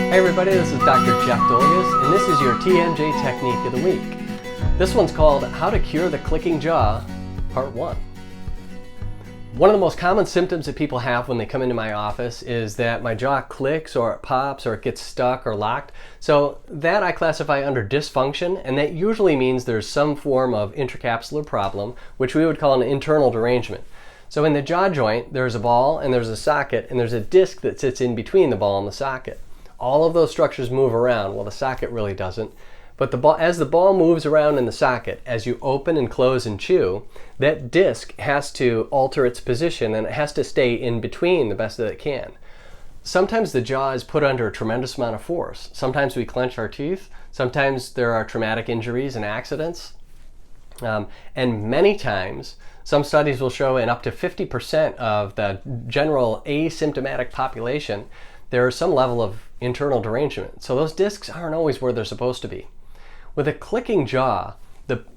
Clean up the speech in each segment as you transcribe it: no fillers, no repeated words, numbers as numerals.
Hey everybody, this is Dr. Jeff Dolges, and this is your TMJ Technique of the Week. This one's called How to Cure the Clicking Jaw, Part 1. One of the most common symptoms that people have when they come into my office is that my jaw clicks or it pops or it gets stuck or locked. So that I classify under dysfunction, and that usually means there's some form of intracapsular problem, which we would call an internal derangement. So in the jaw joint, there's a ball and there's a socket and there's a disc that sits in between the ball and the socket. All of those structures move around. Well, the socket really doesn't. But as the ball moves around in the socket, as you open and close and chew, that disc has to alter its position and it has to stay in between the best that it can. Sometimes the jaw is put under a tremendous amount of force. Sometimes we clench our teeth. Sometimes there are traumatic injuries and accidents. And many times, some studies will show in up to 50% of the general asymptomatic population, there is some level of internal derangement. So those discs aren't always where they're supposed to be. With a clicking jaw,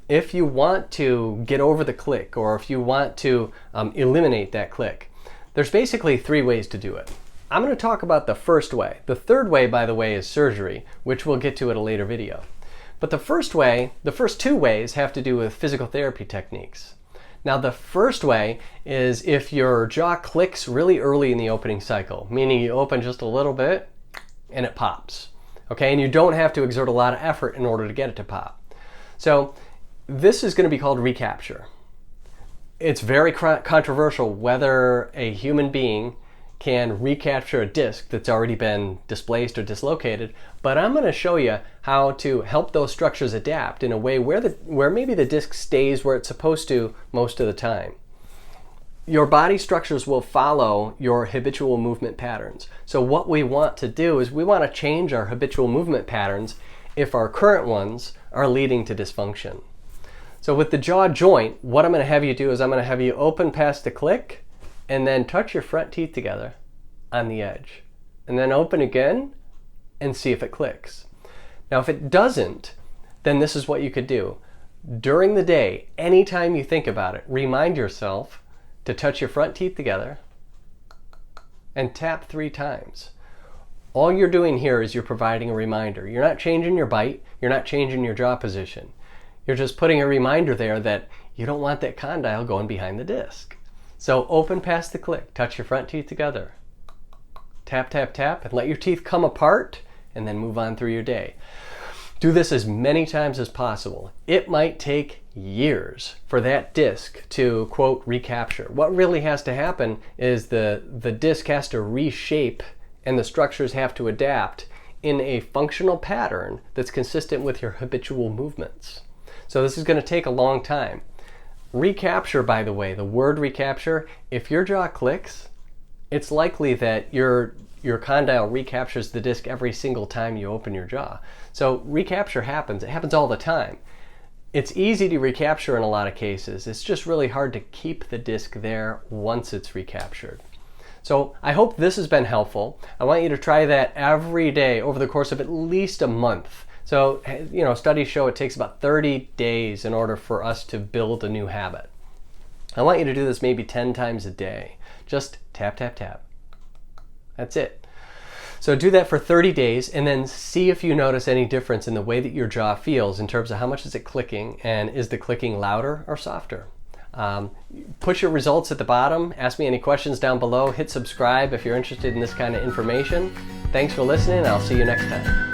if you want to get over the click or if you want to eliminate that click, there's basically 3 ways to do it. I'm going to talk about the first way. The third way, by the way, is surgery, which we'll get to at a later video. But the first 2 ways have to do with physical therapy techniques. Now the first way is if your jaw clicks really early in the opening cycle, meaning you open just a little bit and it pops. Okay, and you don't have to exert a lot of effort in order to get it to pop. So this is going to be called recapture. It's very controversial whether a human being can recapture a disc that's already been displaced or dislocated, but I'm going to show you how to help those structures adapt in a way where maybe the disc stays where it's supposed to most of the time. Your body structures will follow your habitual movement patterns. So what we want to do is we want to change our habitual movement patterns if our current ones are leading to dysfunction. So with the jaw joint, what I'm going to have you do is I'm going to have you open past the click and then touch your front teeth together on the edge. And then open again and see if it clicks. Now if it doesn't, then this is what you could do. During the day, anytime you think about it, remind yourself to touch your front teeth together and tap 3 times. All you're doing here is you're providing a reminder. You're not changing your bite, you're not changing your jaw position. You're just putting a reminder there that you don't want that condyle going behind the disc. So open past the click, touch your front teeth together, tap, tap, tap, and let your teeth come apart, and then move on through your day. Do this as many times as possible. It might take years for that disc to, quote, recapture. What really has to happen is the disc has to reshape and the structures have to adapt in a functional pattern that's consistent with your habitual movements. So this is going to take a long time. Recapture, by the way, the word recapture, if your jaw clicks, it's likely that your condyle recaptures the disc every single time you open your jaw. So recapture happens. It happens all the time. It's easy to recapture in a lot of cases. It's just really hard to keep the disc there once it's recaptured. So I hope this has been helpful. I want you to try that every day over the course of at least a month. So, studies show it takes about 30 days in order for us to build a new habit. I want you to do this maybe 10 times a day. Just tap, tap, tap. That's it. So do that for 30 days and then see if you notice any difference in the way that your jaw feels in terms of how much is it clicking and is the clicking louder or softer. Put your results at the bottom. Ask me any questions down below. Hit subscribe if you're interested in this kind of information. Thanks for listening, and I'll see you next time.